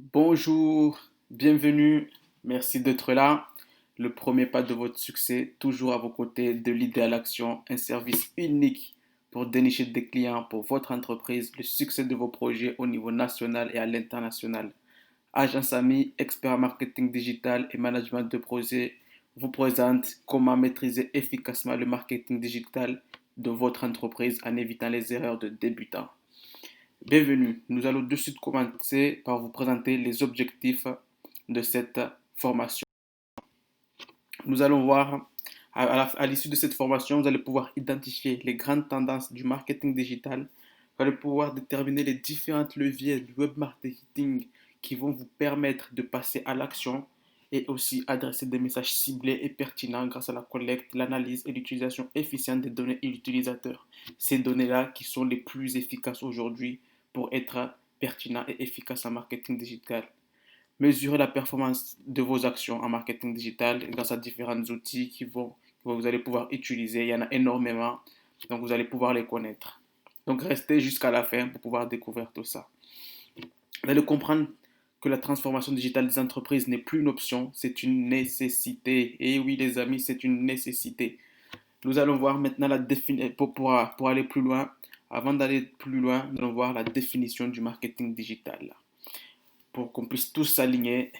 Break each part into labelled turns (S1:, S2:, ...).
S1: Bonjour, bienvenue, merci d'être là. Le premier pas de votre succès, toujours à vos côtés de l'idée à l'action, un service unique pour dénicher des clients pour votre entreprise, le succès de vos projets au niveau national et à l'international. Agence Ami, expert marketing digital et management de projet, vous présente comment maîtriser efficacement le marketing digital de votre entreprise en évitant les erreurs de débutants. Bienvenue. Nous allons de suite commencer par vous présenter les objectifs de cette formation. Nous allons voir, à l'issue de cette formation, vous allez pouvoir identifier les grandes tendances du marketing digital. Vous allez pouvoir déterminer les différents leviers du web marketing qui vont vous permettre de passer à l'action et aussi adresser des messages ciblés et pertinents grâce à la collecte, l'analyse et l'utilisation efficiente des données utilisateurs. Ces données-là qui sont les plus efficaces aujourd'hui pour être pertinents et efficaces en marketing digital. Mesurer la performance de vos actions en marketing digital grâce à différents outils que vous allez pouvoir utiliser. Il y en a énormément, donc vous allez pouvoir les connaître. Donc restez jusqu'à la fin pour pouvoir découvrir tout ça. Vous allez comprendre que la transformation digitale des entreprises n'est plus une option, c'est une nécessité. Et oui les amis, c'est une nécessité. Nous allons voir maintenant la définition, pour aller plus loin. Avant d'aller plus loin, nous allons voir la définition du marketing digital pour qu'on puisse tous s'aligner.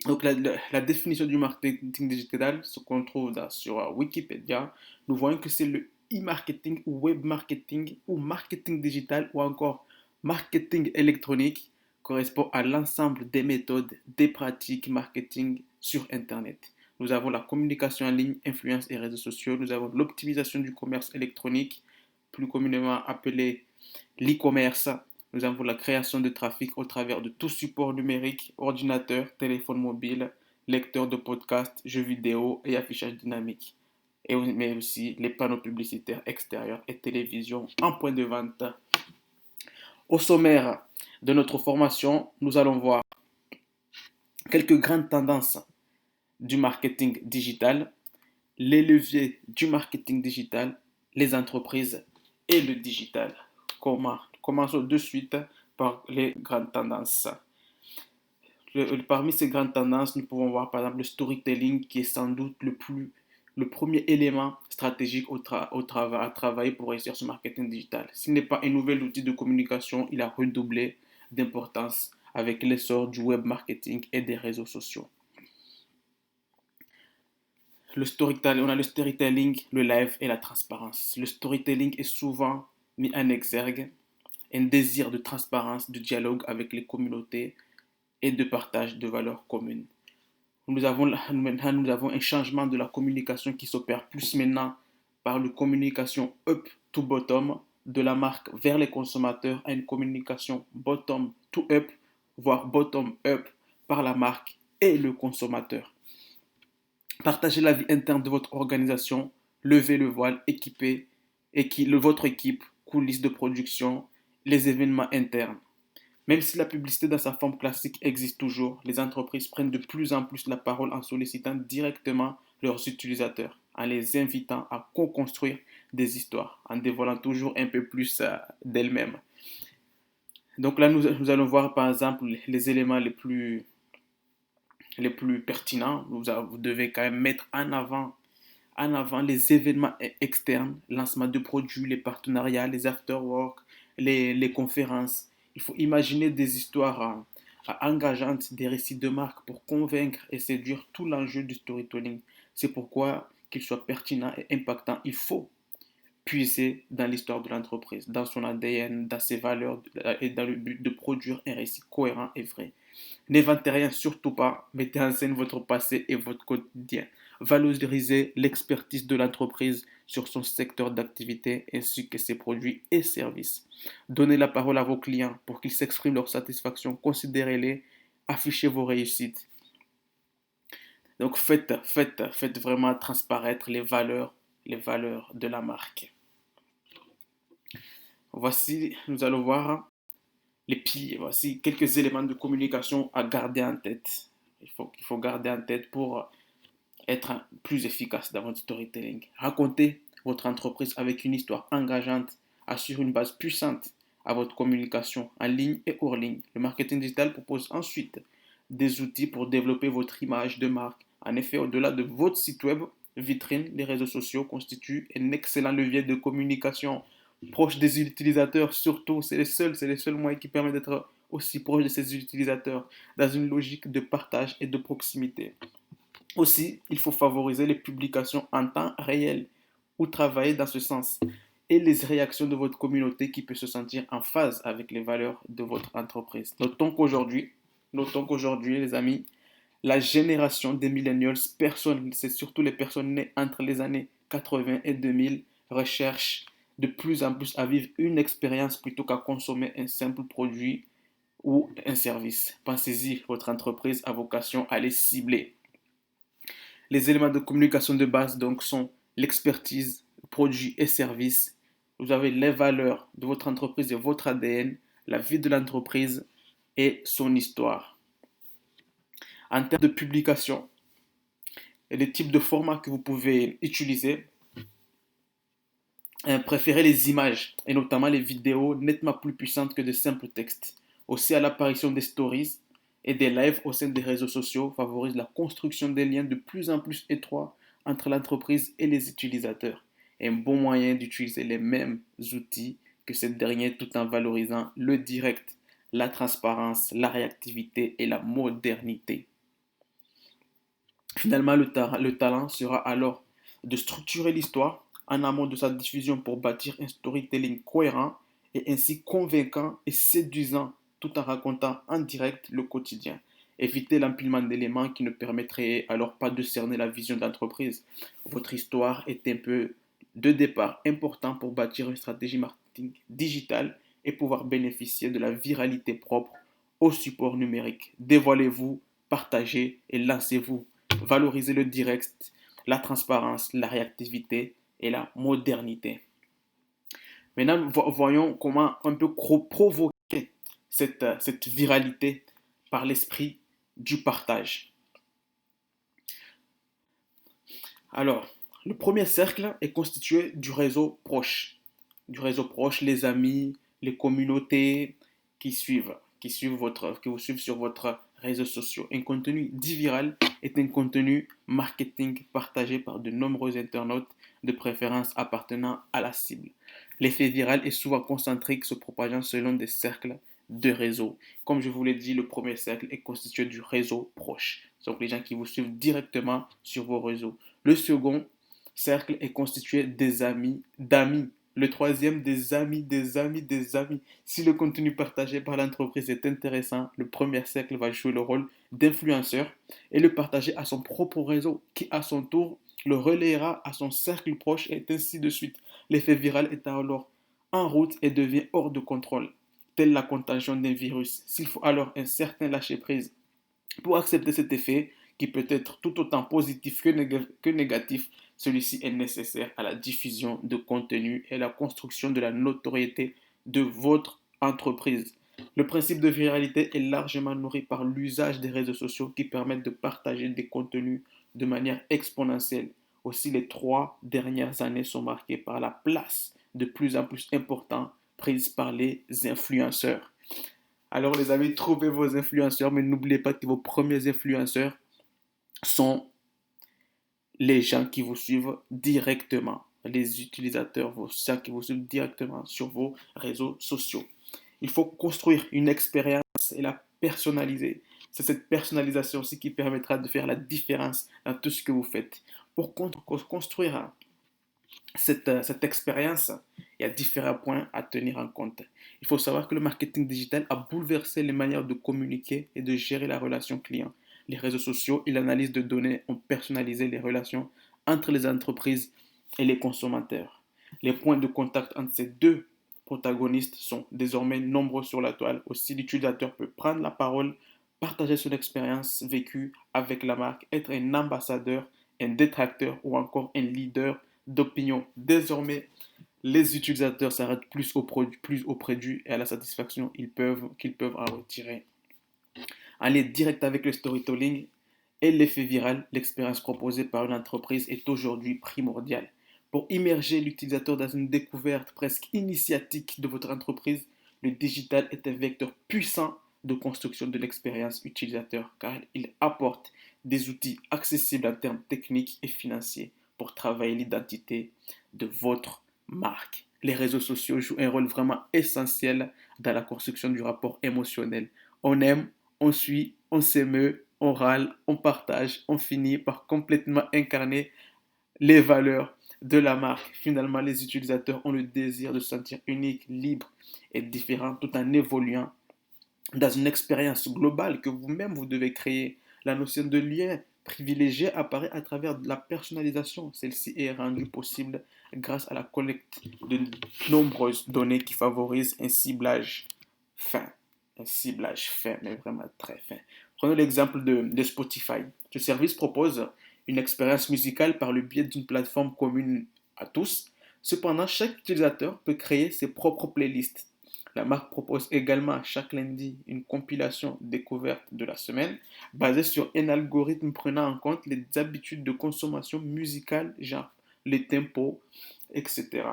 S1: Donc la définition du marketing digital, ce qu'on trouve sur Wikipédia, nous voyons que c'est le e-marketing ou web marketing ou marketing digital ou encore marketing électronique correspond à l'ensemble des méthodes, des pratiques marketing sur Internet. Nous avons la communication en ligne, influence et réseaux sociaux. Nous avons l'optimisation du commerce électronique, plus communément appelé l'e-commerce. Nous avons la création de trafic au travers de tout support numérique, ordinateur, téléphone mobile, lecteur de podcast, jeux vidéo et affichage dynamique. Mais aussi les panneaux publicitaires extérieurs et télévision en point de vente. Au sommaire de notre formation, nous allons voir quelques grandes tendances du marketing digital, les leviers du marketing digital, les entreprises et le digital. Commençons de suite par les grandes tendances. Parmi ces grandes tendances, nous pouvons voir par exemple le storytelling qui est sans doute le premier élément stratégique à travailler pour réussir ce marketing digital. S'il n'est pas un nouvel outil de communication, il a redoublé d'importance avec l'essor du web marketing et des réseaux sociaux. On a le storytelling, le live et la transparence. Le storytelling est souvent mis en exergue, un désir de transparence, de dialogue avec les communautés et de partage de valeurs communes. Maintenant, nous avons un changement de la communication qui s'opère plus maintenant par une communication up to bottom de la marque vers les consommateurs à une communication bottom to up, voire bottom up par la marque et le consommateur. Partagez la vie interne de votre organisation, levez le voile, votre équipe, coulisses de production, les événements internes. Même si la publicité dans sa forme classique existe toujours, les entreprises prennent de plus en plus la parole en sollicitant directement leurs utilisateurs, en les invitant à co-construire des histoires, en dévoilant toujours un peu plus d'elles-mêmes. Donc là, nous allons voir par exemple les éléments les plus pertinents. Vous devez quand même mettre en avant les événements externes, lancement de produits, les partenariats, les after-work, les conférences. Il faut imaginer des histoires engageantes, des récits de marque pour convaincre et séduire tout l'enjeu du storytelling. C'est pourquoi qu'il soit pertinent et impactant, il faut puiser dans l'histoire de l'entreprise, dans son ADN, dans ses valeurs et dans le but de produire un récit cohérent et vrai. N'inventez rien, surtout pas. Mettez en scène votre passé et votre quotidien. Valorisez l'expertise de l'entreprise sur son secteur d'activité ainsi que ses produits et services. Donnez la parole à vos clients pour qu'ils s'expriment leur satisfaction. Considérez-les. Affichez vos réussites. Donc faites vraiment transparaître les valeurs de la marque. Voici, nous allons voir les piliers. Voici quelques éléments de communication à garder en tête. Il faut garder en tête pour être plus efficace dans votre storytelling. Racontez votre entreprise avec une histoire engageante, assure une base puissante à votre communication en ligne et hors ligne. Le marketing digital propose ensuite des outils pour développer votre image de marque. En effet, au-delà de votre site web vitrine, les réseaux sociaux constituent un excellent levier de communication proche des utilisateurs. Surtout, c'est les seuls moyens qui permettent d'être aussi proche de ces utilisateurs dans une logique de partage et de proximité. Aussi, il faut favoriser les publications en temps réel ou travailler dans ce sens et les réactions de votre communauté qui peut se sentir en phase avec les valeurs de votre entreprise. Notons qu'aujourd'hui, les amis, la génération des millennials, c'est surtout les personnes nées entre les années 80 et 2000, recherchent de plus en plus à vivre une expérience plutôt qu'à consommer un simple produit ou un service. Pensez-y, votre entreprise a vocation à les cibler. Les éléments de communication de base donc sont l'expertise, produits et services. Vous avez les valeurs de votre entreprise et votre ADN, la vie de l'entreprise et son histoire. En termes de publication et les types de formats que vous pouvez utiliser, préférez les images et notamment les vidéos nettement plus puissantes que de simples textes. Aussi, à l'apparition des stories et des lives au sein des réseaux sociaux favorise la construction des liens de plus en plus étroits entre l'entreprise et les utilisateurs. Un bon moyen d'utiliser les mêmes outils que ces derniers tout en valorisant le direct, la transparence, la réactivité et la modernité. Finalement, le talent sera alors de structurer l'histoire en amont de sa diffusion pour bâtir un storytelling cohérent et ainsi convaincant et séduisant tout en racontant en direct le quotidien. Évitez l'empilement d'éléments qui ne permettraient alors pas de cerner la vision d'entreprise. Votre histoire est un peu de départ important pour bâtir une stratégie marketing digitale et pouvoir bénéficier de la viralité propre au support numérique. Dévoilez-vous, partagez et lancez-vous. Valorisez le direct, la transparence, la réactivité et la modernité. Maintenant, voyons comment on peut provoquer cette viralité par l'esprit du partage. Alors, le premier cercle est constitué du réseau proche. Du réseau proche, les amis, les communautés qui vous suivent sur votre réseaux sociaux. Un contenu dit viral est un contenu marketing partagé par de nombreux internautes, de préférence appartenant à la cible. L'effet viral est souvent concentrique, se propageant selon des cercles de réseau. Comme je vous l'ai dit, le premier cercle est constitué du réseau proche. Donc les gens qui vous suivent directement sur vos réseaux. Le second cercle est constitué des amis, d'amis. Le troisième, des amis, des amis, des amis. Si le contenu partagé par l'entreprise est intéressant, le premier cercle va jouer le rôle d'influenceur et le partager à son propre réseau qui, à son tour, le relayera à son cercle proche et ainsi de suite. L'effet viral est alors en route et devient hors de contrôle, telle la contagion d'un virus. S'il faut alors un certain lâcher-prise pour accepter cet effet, qui peut être tout autant positif que négatif, celui-ci est nécessaire à la diffusion de contenu et à la construction de la notoriété de votre entreprise. Le principe de viralité est largement nourri par l'usage des réseaux sociaux qui permettent de partager des contenus de manière exponentielle. Aussi, les 3 dernières années sont marquées par la place de plus en plus importante prise par les influenceurs. Alors les amis, trouvez vos influenceurs, mais n'oubliez pas que vos premiers influenceurs sont les gens qui vous suivent directement, les utilisateurs, vos gens qui vous suivent directement sur vos réseaux sociaux. Il faut construire une expérience et la personnaliser. C'est cette personnalisation aussi qui permettra de faire la différence dans tout ce que vous faites. Pour construire cette expérience, il y a différents points à tenir en compte. Il faut savoir que le marketing digital a bouleversé les manières de communiquer et de gérer la relation client. Les réseaux sociaux et l'analyse de données ont personnalisé les relations entre les entreprises et les consommateurs. Les points de contact entre ces deux protagonistes sont désormais nombreux sur la toile. Aussi, l'utilisateur peut prendre la parole, partager son expérience vécue avec la marque, être un ambassadeur, un détracteur ou encore un leader d'opinion. Désormais, les utilisateurs s'arrêtent plus au produit et à la satisfaction qu'ils peuvent en retirer. Aller direct avec le storytelling et l'effet viral, l'expérience proposée par une entreprise est aujourd'hui primordiale. Pour immerger l'utilisateur dans une découverte presque initiatique de votre entreprise, le digital est un vecteur puissant de construction de l'expérience utilisateur car il apporte des outils accessibles en termes techniques et financiers pour travailler l'identité de votre marque. Les réseaux sociaux jouent un rôle vraiment essentiel dans la construction du rapport émotionnel. On aime, on suit, on s'émeut, on râle, on partage, on finit par complètement incarner les valeurs de la marque. Finalement, les utilisateurs ont le désir de se sentir unique, libre et différent tout en évoluant dans une expérience globale que vous-même vous devez créer. La notion de lien privilégié apparaît à travers la personnalisation. Celle-ci est rendue possible grâce à la collecte de nombreuses données qui favorisent un ciblage fin. Un ciblage fin, mais vraiment très fin. Prenons l'exemple de Spotify. Ce service propose une expérience musicale par le biais d'une plateforme commune à tous. Cependant, chaque utilisateur peut créer ses propres playlists. La marque propose également chaque lundi une compilation découverte de la semaine basée sur un algorithme prenant en compte les habitudes de consommation musicale, genre les tempos, etc.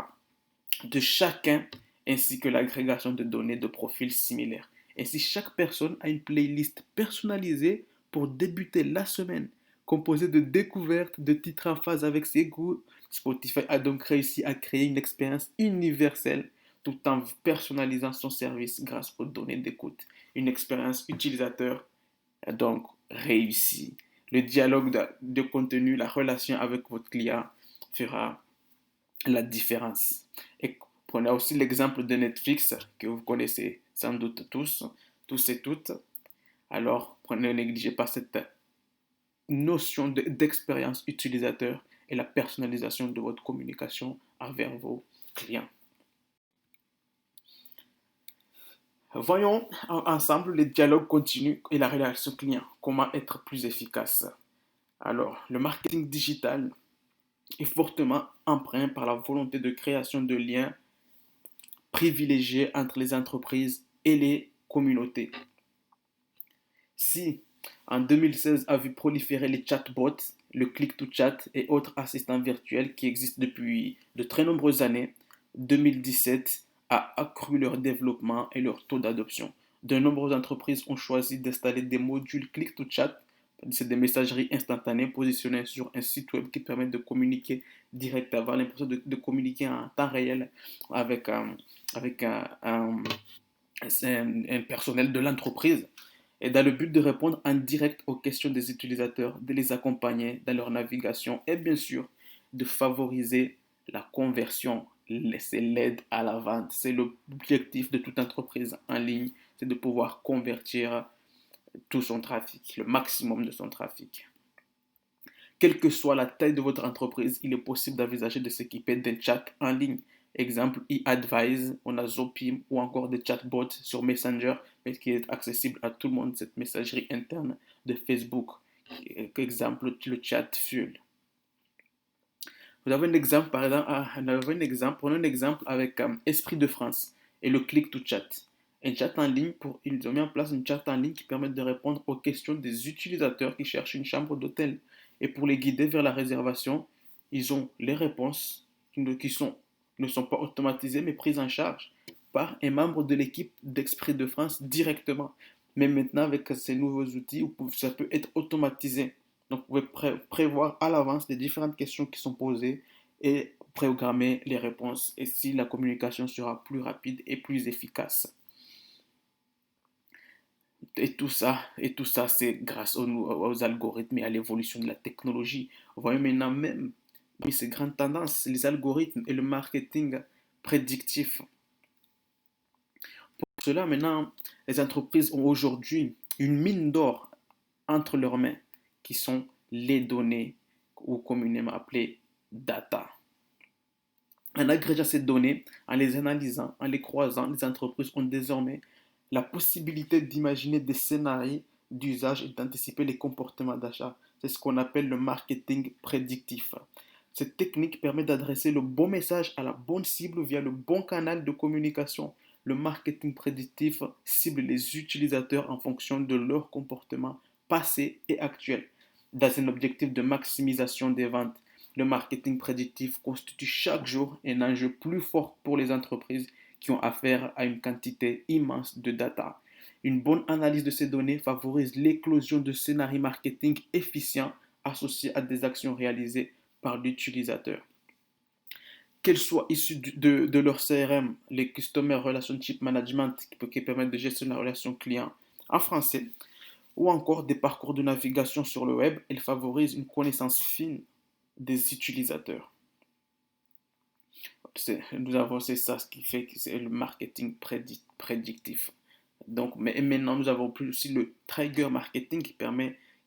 S1: de chacun ainsi que l'agrégation de données de profils similaires. Ainsi, chaque personne a une playlist personnalisée pour débuter la semaine, composée de découvertes de titres en phase avec ses goûts. Spotify a donc réussi à créer une expérience universelle tout en personnalisant son service grâce aux données d'écoute. Une expérience utilisateur donc réussie. Le dialogue de contenu, la relation avec votre client fera la différence. Et prenez aussi l'exemple de Netflix que vous connaissez sans doute tous et toutes. Alors, ne négligez pas cette notion d'expérience utilisateur et la personnalisation de votre communication envers vos clients. Voyons ensemble les dialogues continus et la relation client. Comment être plus efficace. Alors, le marketing digital est fortement empreint par la volonté de création de liens privilégiés entre les entreprises et les communautés. Si en 2016 a vu proliférer les chatbots, le click-to-chat et autres assistants virtuels qui existent depuis de très nombreuses années, 2017 a accru leur développement et leur taux d'adoption. De nombreuses entreprises ont choisi d'installer des modules click-to-chat. C'est des messageries instantanées positionnées sur un site web qui permettent de communiquer direct, avoir l'impression de communiquer en temps réel avec, avec un personnel de l'entreprise et dans le but de répondre en direct aux questions des utilisateurs, de les accompagner dans leur navigation et bien sûr de favoriser la conversion. C'est l'aide à la vente. C'est l'objectif de toute entreprise en ligne, c'est de pouvoir convertir tout son trafic, le maximum de son trafic. Quelle que soit la taille de votre entreprise, il est possible d'envisager de s'équiper d'un chat en ligne. Exemple, e-advise, on a Zopim ou encore des chatbots sur Messenger, mais qui est accessible à tout le monde, cette messagerie interne de Facebook. Exemple, le chat Fuel. Vous avez un exemple, par exemple, prenons un exemple avec Esprit de France et le click to chat. Un chat en ligne, ils ont mis en place une chat en ligne qui permet de répondre aux questions des utilisateurs qui cherchent une chambre d'hôtel. Et pour les guider vers la réservation, ils ont les réponses ne sont pas automatisées mais prises en charge par un membre de l'équipe d'Esprit de France directement. Mais maintenant, avec ces nouveaux outils, ça peut être automatisé. Donc, vous pouvez prévoir à l'avance les différentes questions qui sont posées et programmer les réponses. Et si la communication sera plus rapide et plus efficace. Et tout ça, c'est grâce aux algorithmes et à l'évolution de la technologie. Vous voyez maintenant même ces grandes tendances, les algorithmes et le marketing prédictif. Pour cela, maintenant, les entreprises ont aujourd'hui une mine d'or entre leurs mains, qui sont les données, ou communément appelées data. En agrégeant ces données, en les analysant, en les croisant, les entreprises ont désormais la possibilité d'imaginer des scénarios d'usage et d'anticiper les comportements d'achat. C'est ce qu'on appelle le marketing prédictif. Cette technique permet d'adresser le bon message à la bonne cible via le bon canal de communication. Le marketing prédictif cible les utilisateurs en fonction de leur comportement passé et actuel. Dans un objectif de maximisation des ventes, le marketing prédictif constitue chaque jour un enjeu plus fort pour les entreprises qui ont affaire à une quantité immense de data. Une bonne analyse de ces données favorise l'éclosion de scénarios marketing efficients associés à des actions réalisées par l'utilisateur. Qu'elles soient issues de leur CRM, les Customer Relationship Management, qui permettent de gestionner la relation client en français, ou encore des parcours de navigation sur le web, elles favorisent une connaissance fine des utilisateurs. C'est ça ce qui fait que c'est le marketing prédictif. Donc, mais maintenant, nous avons aussi le trigger marketing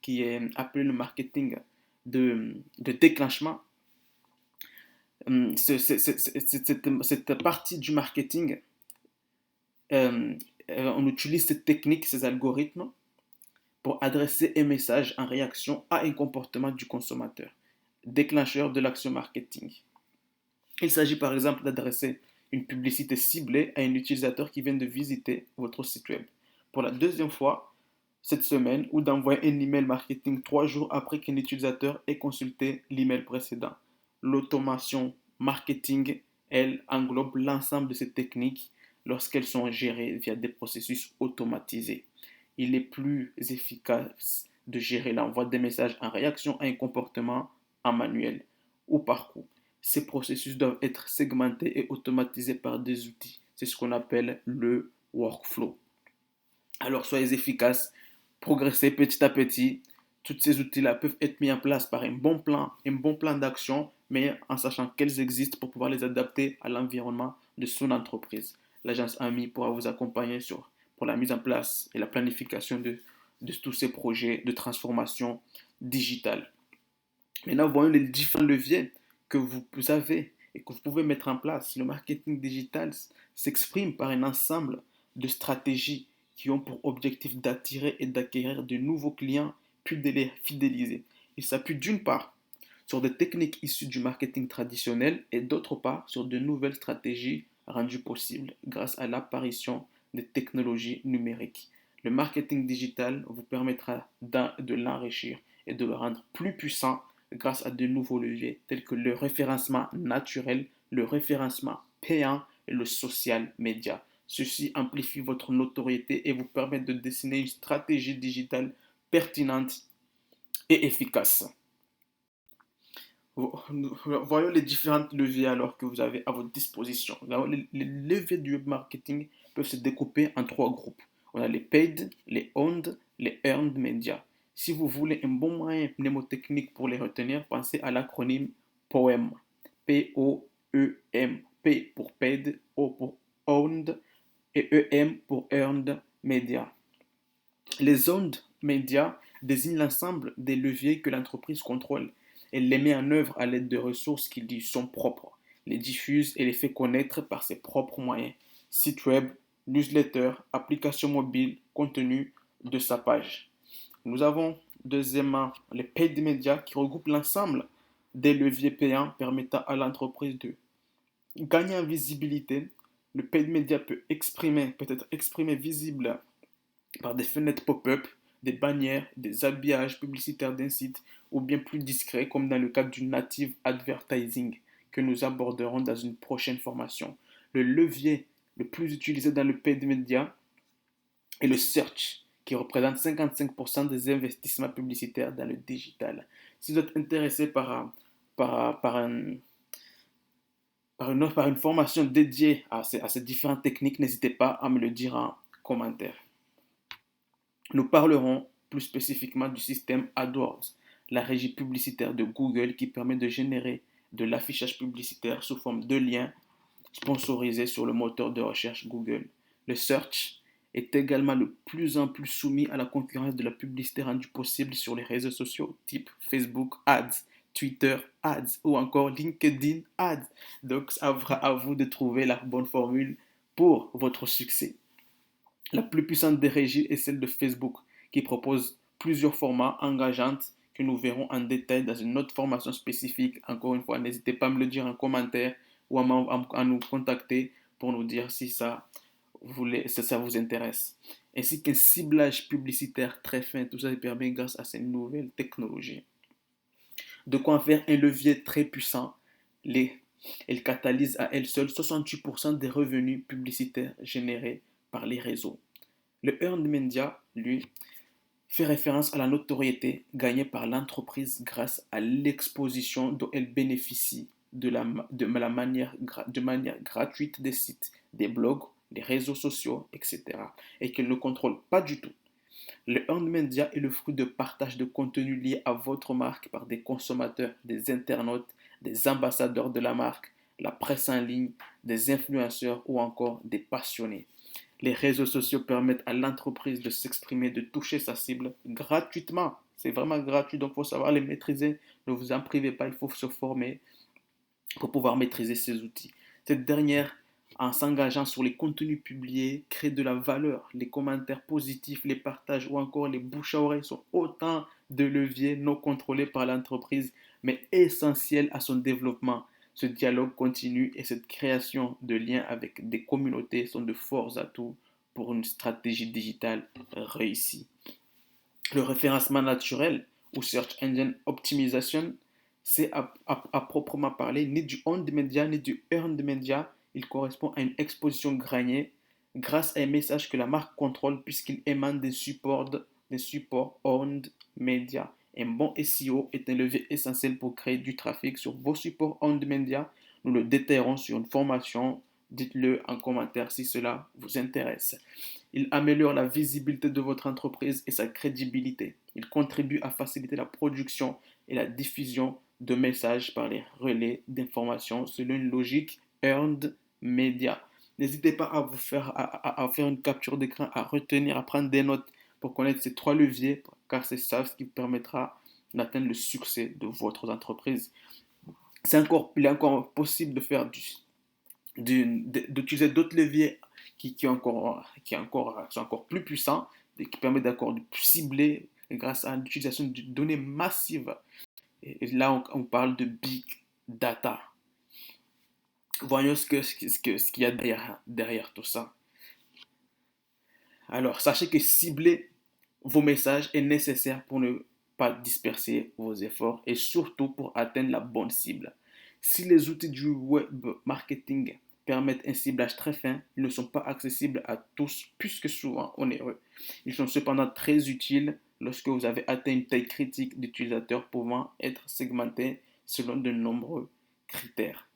S1: qui est appelé le marketing de déclenchement. Cette partie du marketing, on utilise cette technique, ces algorithmes, pour adresser un message en réaction à un comportement du consommateur, déclencheur de l'action marketing. Il s'agit par exemple d'adresser une publicité ciblée à un utilisateur qui vient de visiter votre site web pour la deuxième fois cette semaine ou d'envoyer un email marketing 3 jours après qu'un utilisateur ait consulté l'email précédent. L'automation marketing, elle, englobe l'ensemble de ces techniques lorsqu'elles sont gérées via des processus automatisés. Il est plus efficace de gérer l'envoi des messages en réaction à un comportement en manuel ou par coup. Ces processus doivent être segmentés et automatisés par des outils. C'est ce qu'on appelle le workflow. Alors soyez efficaces, progressez petit à petit. Tous ces outils-là peuvent être mis en place par un bon plan d'action, mais en sachant qu'elles existent pour pouvoir les adapter à l'environnement de son entreprise. L'agence AMI pourra vous accompagner pour la mise en place et la planification de tous ces projets de transformation digitale. Maintenant, voyons les différents leviers que vous avez et que vous pouvez mettre en place. Le marketing digital s'exprime par un ensemble de stratégies qui ont pour objectif d'attirer et d'acquérir de nouveaux clients, puis de les fidéliser. Il s'appuie d'une part sur des techniques issues du marketing traditionnel et d'autre part sur de nouvelles stratégies rendues possibles grâce à l'apparition des technologies numériques. Le marketing digital vous permettra de l'enrichir et de le rendre plus puissant grâce à de nouveaux leviers tels que le référencement naturel, le référencement payant et le social media. Ceci amplifie votre notoriété et vous permet de dessiner une stratégie digitale pertinente et efficace. Voyons les différents leviers alors que vous avez à votre disposition. Les leviers du web marketing peuvent se découper en 3 groupes. On a les paid, les owned, les earned media. Si vous voulez un bon moyen mnémotechnique pour les retenir, pensez à l'acronyme POEM. P-O-E-M. P pour paid, O pour owned et E-M pour earned media. Les owned media désignent l'ensemble des leviers que l'entreprise contrôle. Elle les met en œuvre à l'aide de ressources qui lui sont propres, les diffuse et les fait connaître par ses propres moyens. Site web, newsletter, application mobile, contenu de sa page. Nous avons deuxièmement les paid media qui regroupent l'ensemble des leviers payants permettant à l'entreprise de gagner en visibilité. Le paid media peut être exprimé visible par des fenêtres pop-up, des bannières, des habillages publicitaires d'un site ou bien plus discrets comme dans le cadre du native advertising que nous aborderons dans une prochaine formation. Le levier le plus utilisé dans le paid media est le search qui représente 55% des investissements publicitaires dans le digital. Si vous êtes intéressé par une formation dédiée à ces différentes techniques, n'hésitez pas à me le dire en commentaire. Nous parlerons plus spécifiquement du système AdWords, la régie publicitaire de Google qui permet de générer de l'affichage publicitaire sous forme de liens sponsorisés sur le moteur de recherche Google. Le search est également de plus en plus soumis à la concurrence de la publicité rendue possible sur les réseaux sociaux type Facebook Ads, Twitter Ads ou encore LinkedIn Ads. Donc, ça sera à vous de trouver la bonne formule pour votre succès. La plus puissante des régies est celle de Facebook, qui propose plusieurs formats engageants que nous verrons en détail dans une autre formation spécifique. Encore une fois, n'hésitez pas à me le dire en commentaire ou à nous contacter pour nous dire si ça vous intéresse. Ainsi qu'un ciblage publicitaire très fin, tout ça est permis grâce à ces nouvelles technologies. De quoi en faire un levier très puissant. Les Elle catalyse à elle seule 68% des revenus publicitaires générés par les réseaux. Le earned media, lui, fait référence à la notoriété gagnée par l'entreprise grâce à l'exposition dont elle bénéficie de manière gratuite des sites, des blogs, des réseaux sociaux, etc. et qu'elle ne contrôle pas du tout. Le earned media est le fruit de partage de contenu lié à votre marque par des consommateurs, des internautes, des ambassadeurs de la marque, la presse en ligne, des influenceurs ou encore des passionnés. Les réseaux sociaux permettent à l'entreprise de s'exprimer, de toucher sa cible gratuitement. C'est vraiment gratuit, donc il faut savoir les maîtriser. Ne vous en privez pas, il faut se former pour pouvoir maîtriser ces outils. Cette dernière, en s'engageant sur les contenus publiés, crée de la valeur. Les commentaires positifs, les partages ou encore les bouche à oreille sont autant de leviers non contrôlés par l'entreprise, mais essentiels à son développement. Ce dialogue continu et cette création de liens avec des communautés sont de forts atouts pour une stratégie digitale réussie. Le référencement naturel ou Search Engine Optimization, c'est à proprement parler ni du on media ni du earned media. Il correspond à une exposition gagnée grâce à un message que la marque contrôle puisqu'il émane des supports owned media. Un bon SEO est un levier essentiel pour créer du trafic sur vos supports owned media. Nous le détaillerons sur une formation. Dites-le en commentaire si cela vous intéresse. Il améliore la visibilité de votre entreprise et sa crédibilité. Il contribue à faciliter la production et la diffusion de messages par les relais d'information selon une logique earned media. N'hésitez pas à faire une capture d'écran, à retenir, à prendre des notes pour connaître ces trois leviers, car c'est ça ce qui vous permettra d'atteindre le succès de votre entreprise. Il est encore possible de faire d'utiliser d'autres leviers sont encore plus puissants et qui permettent d'accord de cibler grâce à l'utilisation de données massives. Et là, on parle de big data. Voyons ce qu'il y a derrière tout ça. Alors, sachez que cibler vos messages est nécessaire pour ne pas disperser vos efforts et surtout pour atteindre la bonne cible. Si les outils du web marketing permettent un ciblage très fin, ils ne sont pas accessibles à tous puisque souvent onéreux. Ils sont cependant très utiles lorsque vous avez atteint une taille critique d'utilisateurs pouvant être segmentés selon de nombreux critères.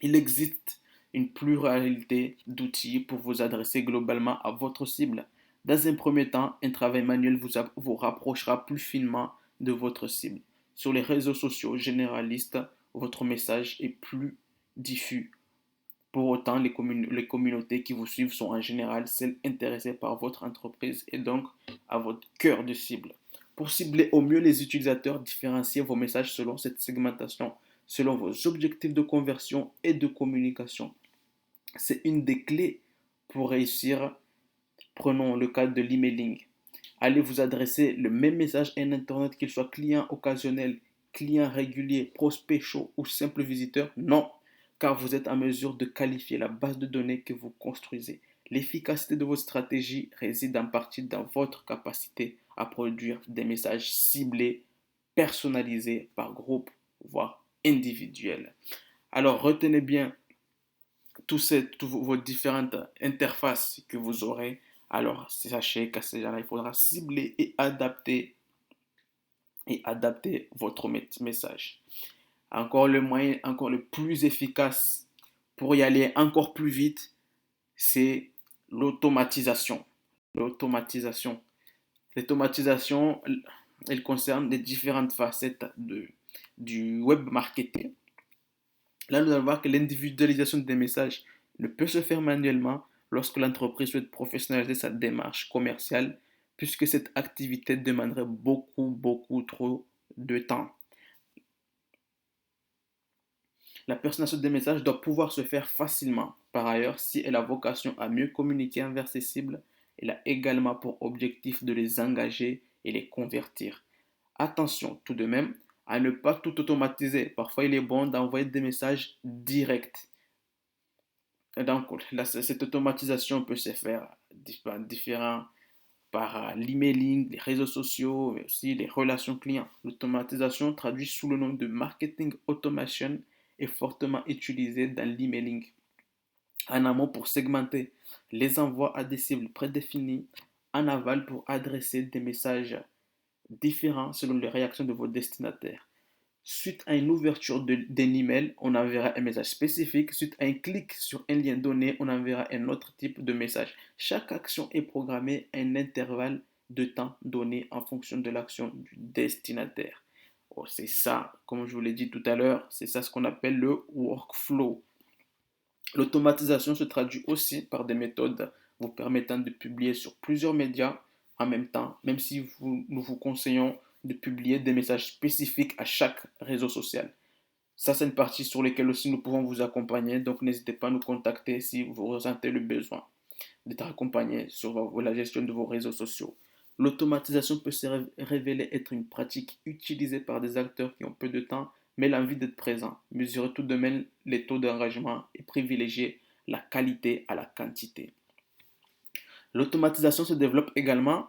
S1: Il existe une pluralité d'outils pour vous adresser globalement à votre cible. Dans un premier temps, un travail manuel vous rapprochera plus finement de votre cible. Sur les réseaux sociaux généralistes, votre message est plus diffus. Pour autant, les communautés qui vous suivent sont en général celles intéressées par votre entreprise et donc à votre cœur de cible. Pour cibler au mieux les utilisateurs, différenciez vos messages selon cette segmentation, selon vos objectifs de conversion et de communication. C'est une des clés pour réussir. Prenons le cas de l'emailing. Allez vous adresser le même message à un internaute, qu'il soit client occasionnel, client régulier, prospect chaud ou simple visiteur? Non, car vous êtes en mesure de qualifier la base de données que vous construisez. L'efficacité de votre stratégie réside en partie dans votre capacité à produire des messages ciblés, personnalisés par groupe, voire individuels. Alors retenez bien toutes vos différentes interfaces que vous aurez. Alors sachez qu'à ces gens-là, il faudra cibler et adapter votre message. Encore le moyen, encore le plus efficace pour y aller encore plus vite, c'est l'automatisation. L'automatisation. L'automatisation, elle concerne les différentes facettes du web marketing. Là, nous allons voir que l'individualisation des messages ne peut se faire manuellement lorsque l'entreprise souhaite professionnaliser sa démarche commerciale, puisque cette activité demanderait beaucoup trop de temps. La personnalisation des messages doit pouvoir se faire facilement. Par ailleurs, si elle a vocation à mieux communiquer envers ses cibles, elle a également pour objectif de les engager et les convertir. Attention tout de même à ne pas tout automatiser. Parfois, il est bon d'envoyer des messages directs. Et donc, cette automatisation peut se faire par l'emailing, les réseaux sociaux, mais aussi les relations clients. L'automatisation, traduite sous le nom de marketing automation, est fortement utilisé dans l'emailing en amont pour segmenter les envois à des cibles prédéfinies, en aval pour adresser des messages différents selon les réactions de vos destinataires. Suite à une ouverture d'un email, on enverra un message spécifique. Suite à un clic sur un lien donné, on enverra un autre type de message. Chaque action est programmée à un intervalle de temps donné en fonction de l'action du destinataire. Oh, c'est ça, comme je vous l'ai dit tout à l'heure, c'est ça ce qu'on appelle le workflow. L'automatisation se traduit aussi par des méthodes vous permettant de publier sur plusieurs médias en même temps, même si nous vous conseillons de publier des messages spécifiques à chaque réseau social. Ça, c'est une partie sur laquelle aussi nous pouvons vous accompagner, donc n'hésitez pas à nous contacter si vous ressentez le besoin d'être accompagné sur la gestion de vos réseaux sociaux. L'automatisation peut se révéler être une pratique utilisée par des acteurs qui ont peu de temps, mais l'envie d'être présent. Mesurez tout de même les taux d'engagement et privilégiez la qualité à la quantité. L'automatisation se développe également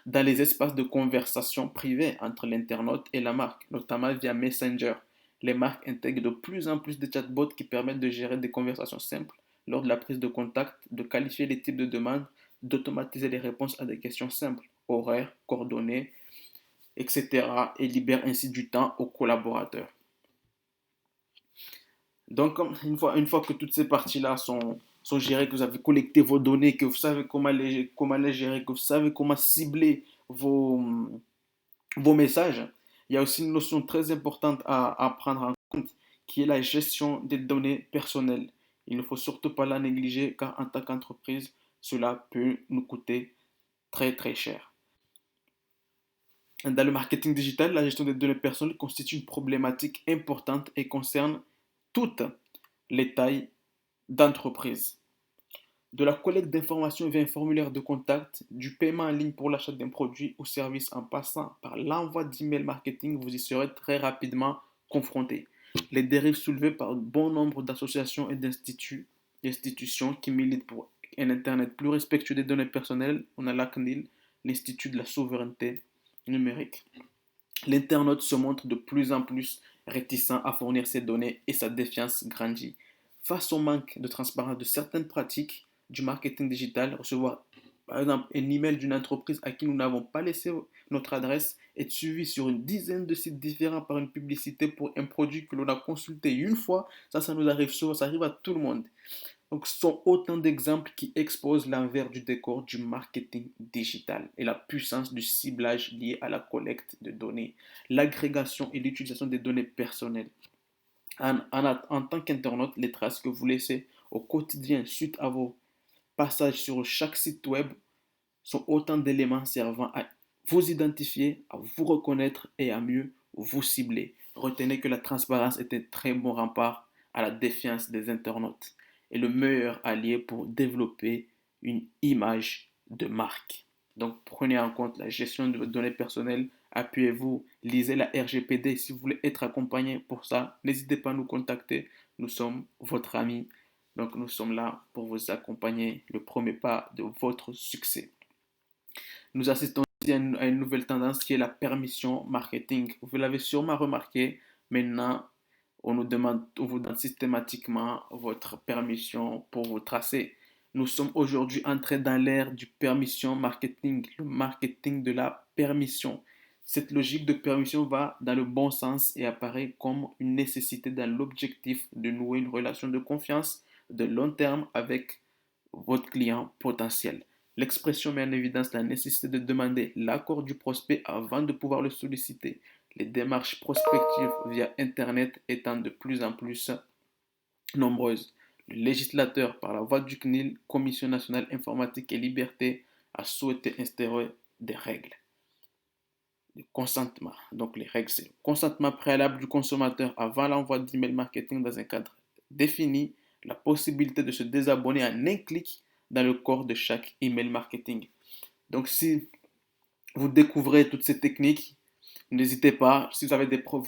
S1: dans les espaces de conversation privés entre l'internaute et la marque, notamment via Messenger. Les marques intègrent de plus en plus de chatbots qui permettent de gérer des conversations simples lors de la prise de contact, de qualifier les types de demandes, d'automatiser les réponses à des questions simples, horaires, coordonnées, etc. et libèrent ainsi du temps aux collaborateurs. Donc, une fois que toutes ces parties-là sont gérées, que vous avez collecté vos données, que vous savez comment les gérer, que vous savez comment cibler vos messages, il y a aussi une notion très importante à prendre en compte qui est la gestion des données personnelles. Il ne faut surtout pas la négliger car en tant qu'entreprise, cela peut nous coûter très très cher. Dans le marketing digital, la gestion des données personnelles constitue une problématique importante et concerne toutes les tailles d'entreprise. De la collecte d'informations via un formulaire de contact, du paiement en ligne pour l'achat d'un produit ou service en passant par l'envoi d'emails marketing, vous y serez très rapidement confronté. Les dérives soulevées par bon nombre d'associations et d'institutions qui militent pour un Internet plus respectueux des données personnelles, on a l'ACNIL, l'Institut de la souveraineté numérique. L'internaute se montre de plus en plus réticent à fournir ses données et sa défiance grandit. Face au manque de transparence de certaines pratiques du marketing digital, recevoir par exemple un email d'une entreprise à qui nous n'avons pas laissé notre adresse, être suivi sur une dizaine de sites différents par une publicité pour un produit que l'on a consulté une fois, ça nous arrive souvent, ça arrive à tout le monde. Donc, ce sont autant d'exemples qui exposent l'envers du décor du marketing digital et la puissance du ciblage lié à la collecte de données, l'agrégation et l'utilisation des données personnelles. En tant qu'internaute, les traces que vous laissez au quotidien suite à vos passages sur chaque site web sont autant d'éléments servant à vous identifier, à vous reconnaître et à mieux vous cibler. Retenez que la transparence est un très bon rempart à la défiance des internautes et le meilleur allié pour développer une image de marque. Donc prenez en compte la gestion de vos données personnelles, appuyez-vous, lisez la RGPD si vous voulez être accompagné pour ça. N'hésitez pas à nous contacter, nous sommes votre ami. Donc nous sommes là pour vous accompagner le premier pas de votre succès. Nous assistons aussi à une nouvelle tendance qui est la permission marketing. Vous l'avez sûrement remarqué, maintenant on vous demande systématiquement votre permission pour vous tracer. Nous sommes aujourd'hui entrés dans l'ère du permission marketing, le marketing de la permission. Cette logique de permission va dans le bon sens et apparaît comme une nécessité dans l'objectif de nouer une relation de confiance de long terme avec votre client potentiel. L'expression met en évidence la nécessité de demander l'accord du prospect avant de pouvoir le solliciter. Les démarches prospectives via Internet étant de plus en plus nombreuses. Le législateur, par la voix du CNIL, Commission nationale informatique et liberté, a souhaité instaurer des règles de consentement. Donc les règles, c'est le consentement préalable du consommateur avant l'envoi d'email marketing dans un cadre défini, la possibilité de se désabonner en un clic dans le corps de chaque email marketing. Donc si vous découvrez toutes ces techniques, n'hésitez pas, si vous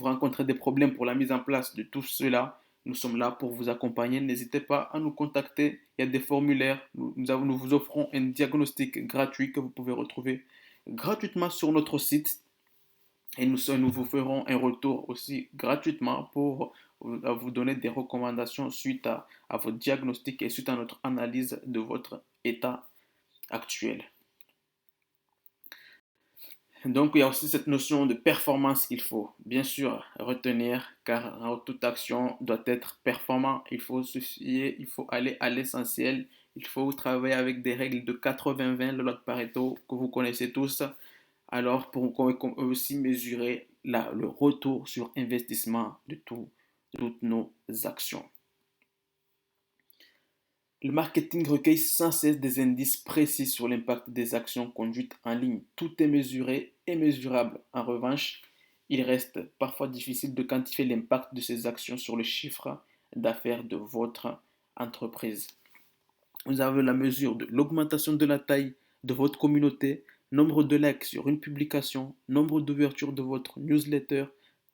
S1: rencontrez des problèmes pour la mise en place de tout cela, nous sommes là pour vous accompagner. N'hésitez pas à nous contacter. Il y a des formulaires. Nous vous offrons un diagnostic gratuit que vous pouvez retrouver gratuitement sur notre site. Et nous vous ferons un retour aussi gratuitement pour à vous donner des recommandations suite à votre diagnostic et suite à notre analyse de votre état actuel. Donc, il y a aussi cette notion de performance qu'il faut bien sûr retenir, car toute action doit être performante. Il faut se fier, il faut aller à l'essentiel. Il faut travailler avec des règles de 80-20, le loi de Pareto, que vous connaissez tous. Alors, pour aussi mesurer le retour sur investissement de toutes nos actions. Le marketing recueille sans cesse des indices précis sur l'impact des actions conduites en ligne. Tout est mesuré et mesurable. En revanche, il reste parfois difficile de quantifier l'impact de ces actions sur le chiffre d'affaires de votre entreprise. Vous avez la mesure de l'augmentation de la taille de votre communauté, nombre de likes sur une publication, nombre d'ouvertures de votre newsletter,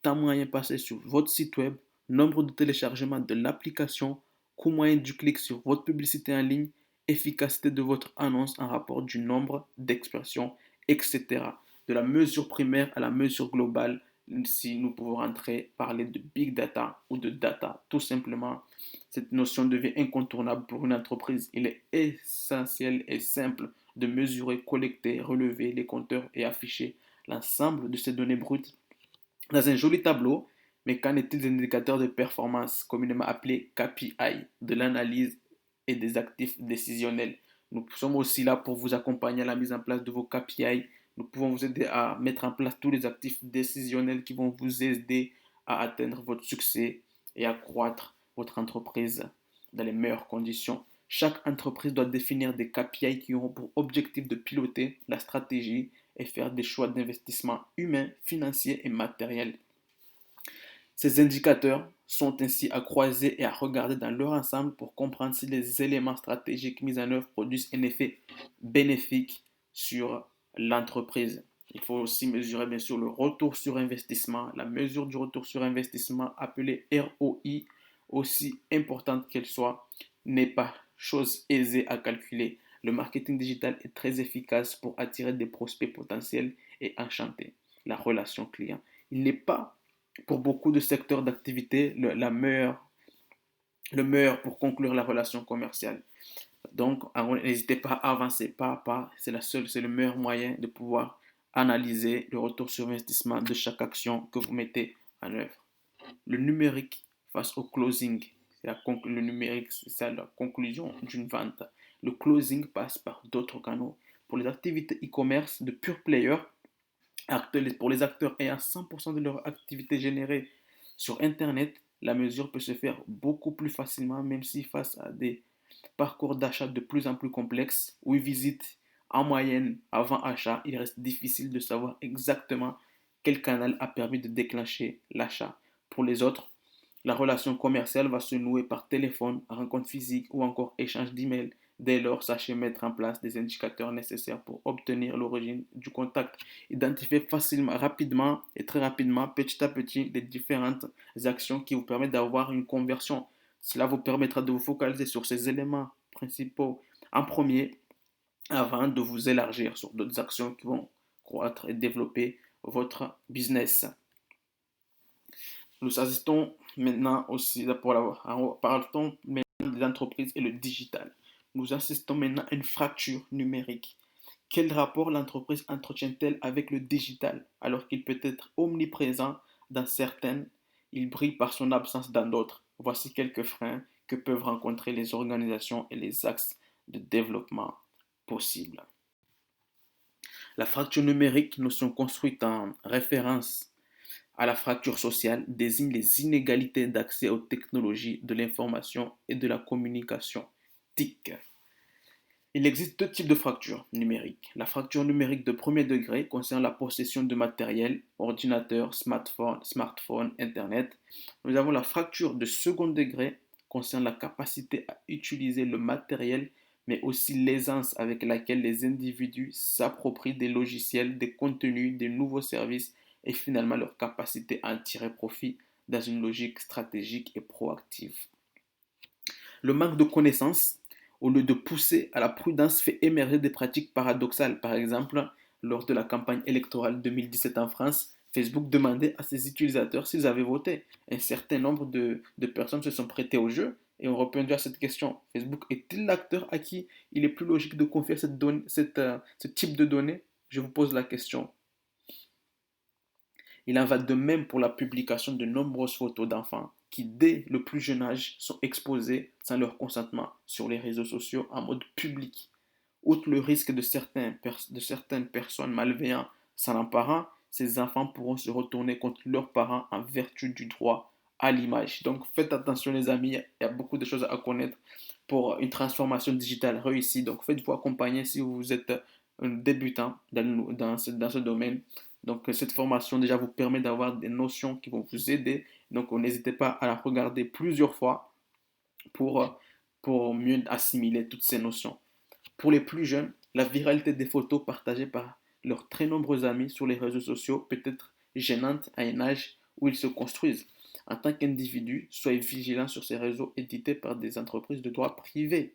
S1: temps moyen passé sur votre site web, nombre de téléchargements de l'application, coût moyen du clic sur votre publicité en ligne, efficacité de votre annonce en rapport du nombre d'expressions, etc. De la mesure primaire à la mesure globale, si nous pouvons parler de big data ou de data, tout simplement. Cette notion devient incontournable pour une entreprise. Il est essentiel et simple de mesurer, collecter, relever les compteurs et afficher l'ensemble de ces données brutes dans un joli tableau. Mais qu'en est-il des indicateurs de performance, communément appelés KPI, de l'analyse et des actifs décisionnels? Nous sommes aussi là pour vous accompagner à la mise en place de vos KPI. Nous pouvons vous aider à mettre en place tous les actifs décisionnels qui vont vous aider à atteindre votre succès et à croître votre entreprise dans les meilleures conditions. Chaque entreprise doit définir des KPI qui auront pour objectif de piloter la stratégie et faire des choix d'investissement humain, financier et matériel. Ces indicateurs sont ainsi à croiser et à regarder dans leur ensemble pour comprendre si les éléments stratégiques mis en œuvre produisent un effet bénéfique sur l'entreprise. Il faut aussi mesurer bien sûr le retour sur investissement. La mesure du retour sur investissement, appelée ROI, aussi importante qu'elle soit, n'est pas chose aisée à calculer. Le marketing digital est très efficace pour attirer des prospects potentiels et enchanter la relation client. Il n'est pas pour beaucoup de secteurs d'activité le meilleur pour conclure la relation commerciale. Donc, n'hésitez pas à avancer pas à pas. C'est le meilleur moyen de pouvoir analyser le retour sur investissement de chaque action que vous mettez en œuvre. Le numérique face au closing. Le numérique, c'est la conclusion d'une vente. Le closing passe par d'autres canaux. Pour les activités e-commerce de pure player, pour les acteurs ayant 100% de leur activité générée sur Internet, la mesure peut se faire beaucoup plus facilement, même si face à des parcours d'achat de plus en plus complexes ou une visite en moyenne avant achat, il reste difficile de savoir exactement quel canal a permis de déclencher l'achat. Pour les autres, la relation commerciale va se nouer par téléphone, rencontre physique ou encore échange d'emails. Dès lors, sachez mettre en place des indicateurs nécessaires pour obtenir l'origine du contact. Identifiez facilement, rapidement et très rapidement, petit à petit, les différentes actions qui vous permettent d'avoir une conversion. Cela vous permettra de vous focaliser sur ces éléments principaux en premier avant de vous élargir sur d'autres actions qui vont croître et développer votre business. Nous assistons maintenant aussi, parlons maintenant des entreprises et le digital. Nous assistons maintenant à une fracture numérique. Quel rapport l'entreprise entretient-elle avec le digital? Alors qu'il peut être omniprésent dans certaines, il brille par son absence dans d'autres. Voici quelques freins que peuvent rencontrer les organisations et les axes de développement possibles. La fracture numérique, notion construite en référence à la fracture sociale, désigne les inégalités d'accès aux technologies de l'information et de la communication TIC. Il existe deux types de fractures numériques. La fracture numérique de premier degré concerne la possession de matériel, ordinateur, smartphone, Internet. Nous avons la fracture de second degré concerne la capacité à utiliser le matériel, mais aussi l'aisance avec laquelle les individus s'approprient des logiciels, des contenus, des nouveaux services et finalement leur capacité à en tirer profit dans une logique stratégique et proactive. Le manque de connaissances, au lieu de pousser à la prudence, fait émerger des pratiques paradoxales. Par exemple, lors de la campagne électorale 2017 en France, Facebook demandait à ses utilisateurs s'ils avaient voté. Un certain nombre de personnes se sont prêtées au jeu et ont répondu à cette question. Facebook est-il l'acteur à qui il est plus logique de confier ce type de données? Je vous pose la question. Il en va de même pour la publication de nombreuses photos d'enfants qui, dès le plus jeune âge, sont exposés sans leur consentement sur les réseaux sociaux en mode public. Outre le risque de certaines personnes malveillantes s'en emparant, ces enfants pourront se retourner contre leurs parents en vertu du droit à l'image. Donc faites attention les amis, il y a beaucoup de choses à connaître pour une transformation digitale réussie. Donc faites-vous accompagner si vous êtes un débutant dans ce domaine. Donc cette formation déjà vous permet d'avoir des notions qui vont vous aider. Donc n'hésitez pas à la regarder plusieurs fois pour, pour mieux assimiler toutes ces notions. Pour les plus jeunes, la viralité des photos partagées par leurs très nombreux amis sur les réseaux sociaux peut être gênante à un âge où ils se construisent. En tant qu'individu, soyez vigilant sur ces réseaux édités par des entreprises de droit privé.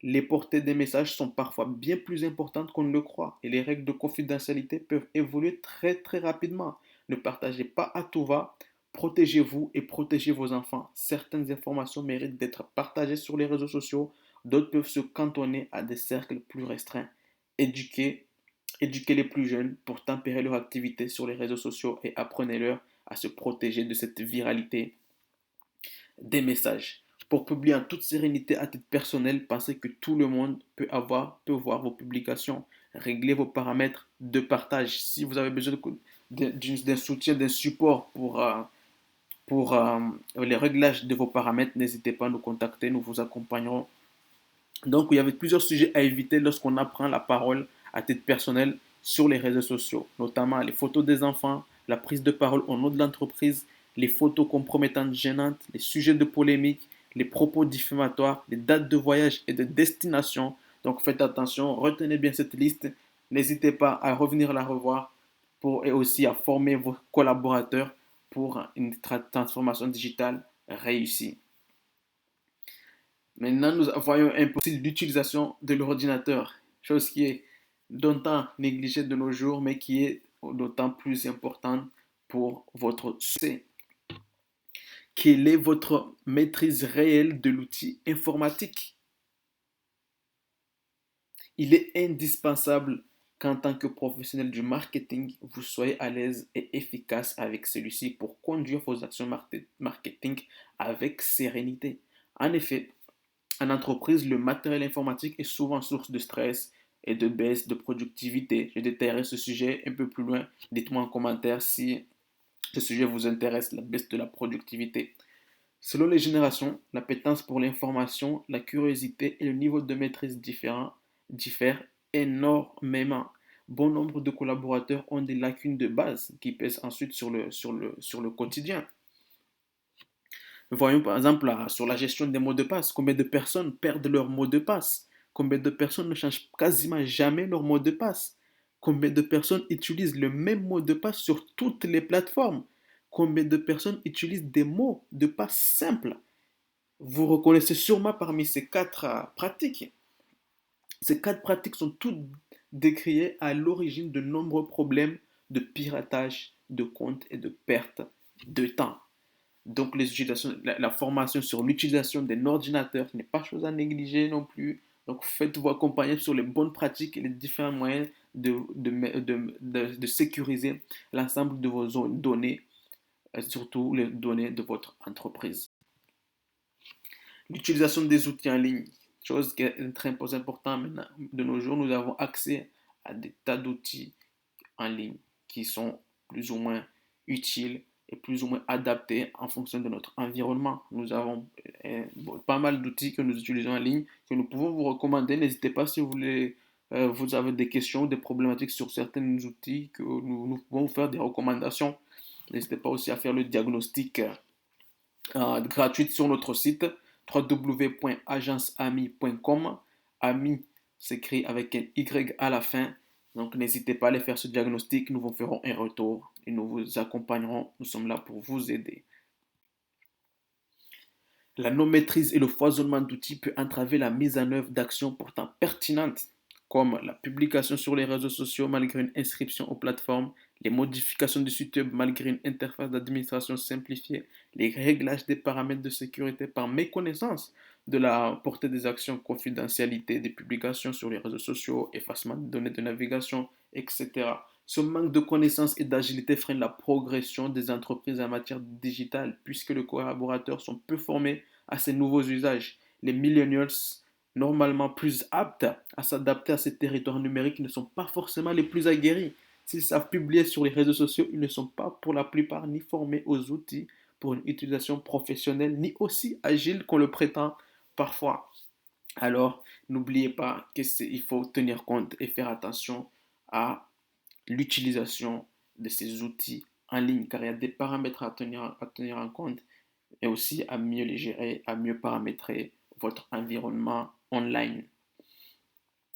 S1: Les portées des messages sont parfois bien plus importantes qu'on ne le croit et les règles de confidentialité peuvent évoluer très très rapidement. Ne partagez pas à tout va, protégez-vous et protégez vos enfants. Certaines informations méritent d'être partagées sur les réseaux sociaux, d'autres peuvent se cantonner à des cercles plus restreints. Éduquez, éduquez les plus jeunes pour tempérer leur activité sur les réseaux sociaux et apprenez-leur à se protéger de cette viralité des messages. Pour publier en toute sérénité à titre personnel, pensez que tout le monde peut voir vos publications. Réglez vos paramètres de partage. Si vous avez besoin d'un soutien, d'un support pour les réglages de vos paramètres, n'hésitez pas à nous contacter, nous vous accompagnerons. Donc, il y avait plusieurs sujets à éviter lorsqu'on apprend la parole à titre personnel sur les réseaux sociaux, notamment les photos des enfants, la prise de parole au nom de l'entreprise, les photos compromettantes gênantes, les sujets de polémique, les propos diffamatoires, les dates de voyage et de destination. Donc, faites attention, retenez bien cette liste. N'hésitez pas à revenir la revoir et aussi à former vos collaborateurs pour une transformation digitale réussie. Maintenant, nous voyons un peu l'utilisation de l'ordinateur, chose qui est longtemps négligée de nos jours, mais qui est d'autant plus importante pour votre succès. Quelle est votre maîtrise réelle de l'outil informatique? Il est indispensable qu'en tant que professionnel du marketing, vous soyez à l'aise et efficace avec celui-ci pour conduire vos actions marketing avec sérénité. En effet, en entreprise, le matériel informatique est souvent source de stress et de baisse de productivité. Je détaillerai ce sujet un peu plus loin. Dites-moi en commentaire si ce sujet vous intéresse, la baisse de la productivité. Selon les générations, l'appétence pour l'information, la curiosité et le niveau de maîtrise diffèrent énormément. Bon nombre de collaborateurs ont des lacunes de base qui pèsent ensuite sur le quotidien. Voyons par exemple sur la gestion des mots de passe. Combien de personnes perdent leur mot de passe? Combien de personnes ne changent quasiment jamais leur mot de passe? Combien de personnes utilisent le même mot de passe sur toutes les plateformes? Combien de personnes utilisent des mots de passe simples? Vous reconnaissez sûrement parmi ces quatre pratiques. Ces quatre pratiques sont toutes décriées à l'origine de nombreux problèmes de piratage de comptes et de perte de temps. Donc, la formation sur l'utilisation d'un ordinateur n'est pas chose à négliger non plus. Donc, faites-vous accompagner sur les bonnes pratiques et les différents moyens de sécuriser l'ensemble de vos données, surtout les données de votre entreprise. L'utilisation des outils en ligne, chose qui est très importante maintenant. De nos jours, nous avons accès à des tas d'outils en ligne qui sont plus ou moins utiles et plus ou moins adaptés en fonction de notre environnement. Nous avons pas mal d'outils que nous utilisons en ligne que nous pouvons vous recommander. N'hésitez pas si vous voulez, vous avez des questions, des problématiques sur certains outils que nous pouvons vous faire des recommandations. N'hésitez pas aussi à faire le diagnostic gratuit sur notre site www.agenceami.com. Ami s'écrit avec un Y à la fin. Donc n'hésitez pas à aller faire ce diagnostic, nous vous ferons un retour et nous vous accompagnerons. Nous sommes là pour vous aider. La non-maîtrise et le foisonnement d'outils peut entraver la mise en œuvre d'actions pourtant pertinentes. comme la publication sur les réseaux sociaux malgré une inscription aux plateformes, les modifications du site web malgré une interface d'administration simplifiée, les réglages des paramètres de sécurité par méconnaissance de la portée des actions, confidentialité des publications sur les réseaux sociaux, effacement des données de navigation, etc. Ce manque de connaissances et d'agilité freine la progression des entreprises en matière digitale puisque les collaborateurs sont peu formés à ces nouveaux usages. Les millennials, normalement plus aptes à s'adapter à ces territoires numériques, ne sont pas forcément les plus aguerris. S'ils savent publier sur les réseaux sociaux, ils ne sont pas pour la plupart ni formés aux outils pour une utilisation professionnelle, ni aussi agiles qu'on le prétend parfois. Alors, n'oubliez pas qu'il faut tenir compte et faire attention à l'utilisation de ces outils en ligne, car il y a des paramètres à tenir en compte et aussi à mieux les gérer, à mieux paramétrer votre environnement online.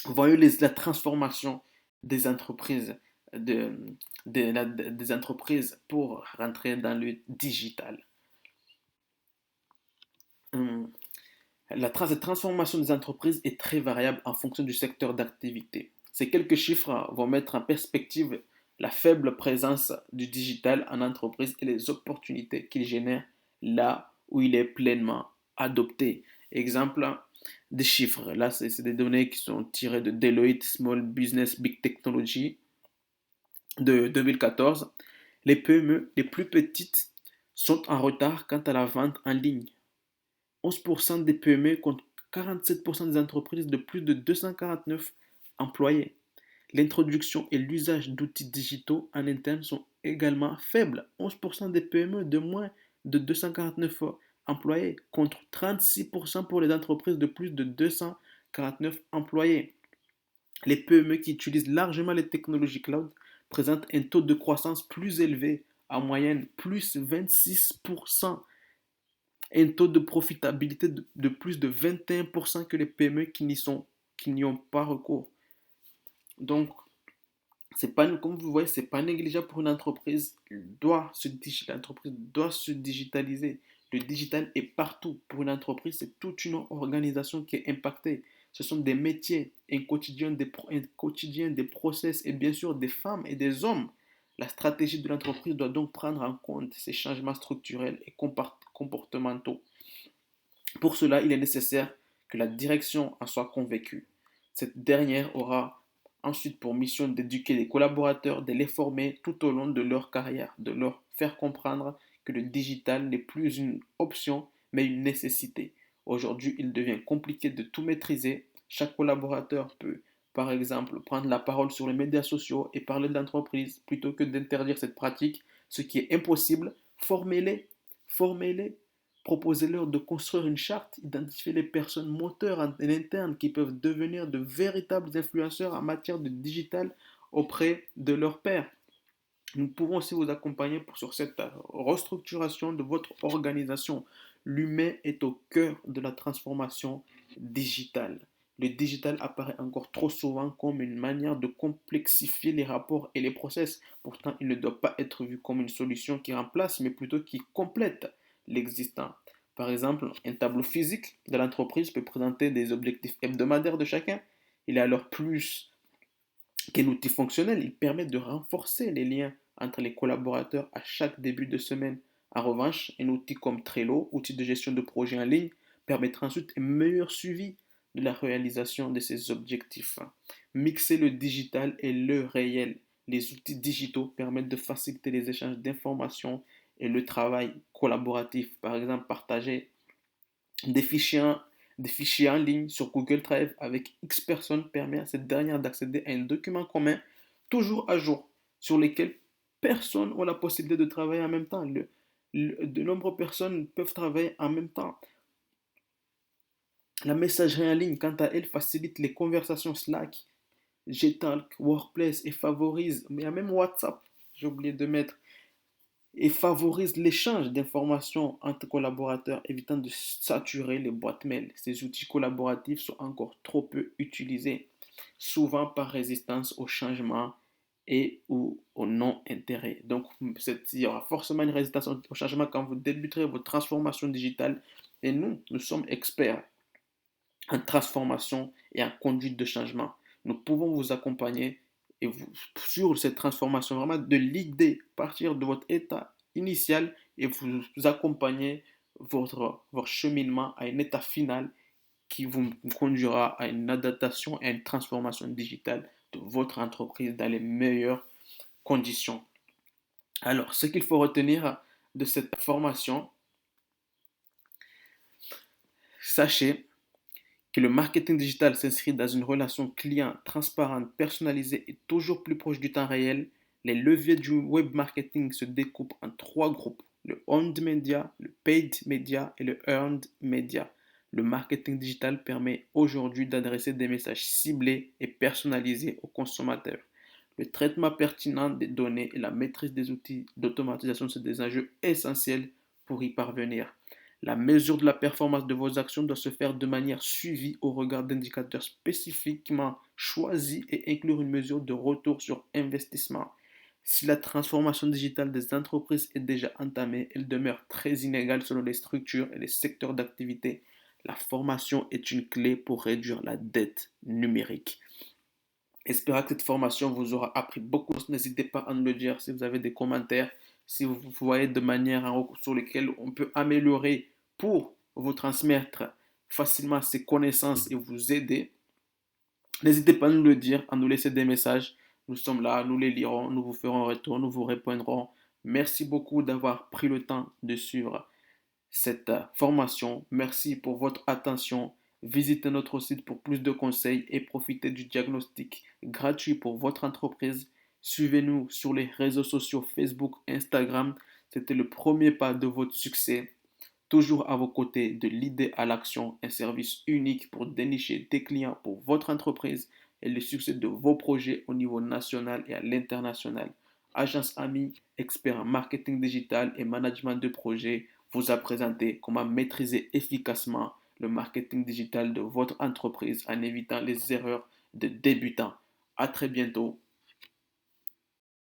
S1: Voyons la transformation des entreprises, des entreprises pour rentrer dans le digital. Hum, Cette transformation des entreprises est très variable en fonction du secteur d'activité. Ces quelques chiffres vont mettre en perspective la faible présence du digital en entreprise et les opportunités qu'il génère là où il est pleinement adopté. Exemple, des chiffres. Là, c'est des données qui sont tirées de Deloitte Small Business Big Technology de 2014. Les PME les plus petites sont en retard quant à la vente en ligne. 11% des PME contre 47% des entreprises de plus de 249 employés. L'introduction et l'usage d'outils digitaux en interne sont également faibles. 11% des PME de moins de 249 employés contre 36% pour les entreprises de plus de 249 employés. Les PME qui utilisent largement les technologies cloud présentent un taux de croissance plus élevé, en moyenne plus 26%, et un taux de profitabilité de plus de 21% que les PME qui n'y ont pas recours. Donc, c'est pas, comme vous voyez, c'est pas négligeable pour une entreprise. L'entreprise doit se digitaliser. Le digital est partout. Pour une entreprise, c'est toute une organisation qui est impactée. Ce sont des métiers, un quotidien, des process et bien sûr des femmes et des hommes. La stratégie de l'entreprise doit donc prendre en compte ces changements structurels et comportementaux. Pour cela, il est nécessaire que la direction en soit convaincue. Cette dernière aura ensuite pour mission d'éduquer les collaborateurs, de les former tout au long de leur carrière, de leur faire comprendre que le digital n'est plus une option, mais une nécessité. Aujourd'hui, il devient compliqué de tout maîtriser. Chaque collaborateur peut, par exemple, prendre la parole sur les médias sociaux et parler de l'entreprise plutôt que d'interdire cette pratique, ce qui est impossible. Formez-les, proposez-leur de construire une charte, identifier les personnes moteurs en interne qui peuvent devenir de véritables influenceurs en matière de digital auprès de leurs pairs. Nous pouvons aussi vous accompagner sur cette restructuration de votre organisation. L'humain est au cœur de la transformation digitale. Le digital apparaît encore trop souvent comme une manière de complexifier les rapports et les process. Pourtant, il ne doit pas être vu comme une solution qui remplace, mais plutôt qui complète l'existant. Par exemple, un tableau physique de l'entreprise peut présenter des objectifs hebdomadaires de chacun. Il est alors plus qu'un outil fonctionnel, il permet de renforcer les liens entre les collaborateurs à chaque début de semaine. En revanche, un outil comme Trello, outil de gestion de projet en ligne, permettra ensuite un meilleur suivi de la réalisation de ces objectifs. Mixer le digital et le réel. Les outils digitaux permettent de faciliter les échanges d'informations et le travail collaboratif. Par exemple, partager des fichiers, des fichiers en ligne sur Google Drive avec X personnes permet à cette dernière d'accéder à un document commun toujours à jour sur lequel personne n'a la possibilité de travailler en même temps. De nombreuses personnes peuvent travailler en même temps. La messagerie en ligne, quant à elle, facilite les conversations Slack, Gtalk, Workplace et favorise, mais il y a même WhatsApp, j'ai oublié de mettre, et favorise l'échange d'informations entre collaborateurs, évitant de saturer les boîtes mail. Ces outils collaboratifs sont encore trop peu utilisés, souvent par résistance au changement et ou au non-intérêt. Donc, il y aura forcément une résistance au changement quand vous débuterez votre transformation digitale. Et nous sommes experts en transformation et en conduite de changement. Nous pouvons vous accompagner sur cette transformation, vraiment de l'idée, partir de votre état initial et vous accompagner votre cheminement à un état final qui vous conduira à une adaptation et à une transformation digitale de votre entreprise dans les meilleures conditions. Alors, ce qu'il faut retenir de cette formation, sachez que le marketing digital s'inscrit dans une relation client transparente, personnalisée et toujours plus proche du temps réel. Les leviers du web marketing se découpent en trois groupes: le owned media, le paid media et le earned media. Le marketing digital permet aujourd'hui d'adresser des messages ciblés et personnalisés aux consommateurs. Le traitement pertinent des données et la maîtrise des outils d'automatisation sont des enjeux essentiels pour y parvenir. La mesure de la performance de vos actions doit se faire de manière suivie au regard d'indicateurs spécifiquement choisis et inclure une mesure de retour sur investissement. Si la transformation digitale des entreprises est déjà entamée, elle demeure très inégale selon les structures et les secteurs d'activité. La formation est une clé pour réduire la dette numérique. Espérons que cette formation vous aura appris beaucoup. N'hésitez pas à nous le dire si vous avez des commentaires, si vous voyez de manière sur lesquelles on peut améliorer pour vous transmettre facilement ces connaissances et vous aider. N'hésitez pas à nous le dire, à nous laisser des messages. Nous sommes là, nous les lirons, nous vous ferons un retour, nous vous répondrons. Merci beaucoup d'avoir pris le temps de suivre cette formation. Merci pour votre attention. Visitez notre site pour plus de conseils et profitez du diagnostic gratuit pour votre entreprise. Suivez-nous sur les réseaux sociaux Facebook, Instagram. C'était le premier pas de votre succès. Toujours à vos côtés, de l'idée à l'action, un service unique pour dénicher des clients pour votre entreprise et le succès de vos projets au niveau national et à l'international. Agence Ami, expert en marketing digital et management de projet, vous a présenté comment maîtriser efficacement le marketing digital de votre entreprise en évitant les erreurs de débutants. À très bientôt.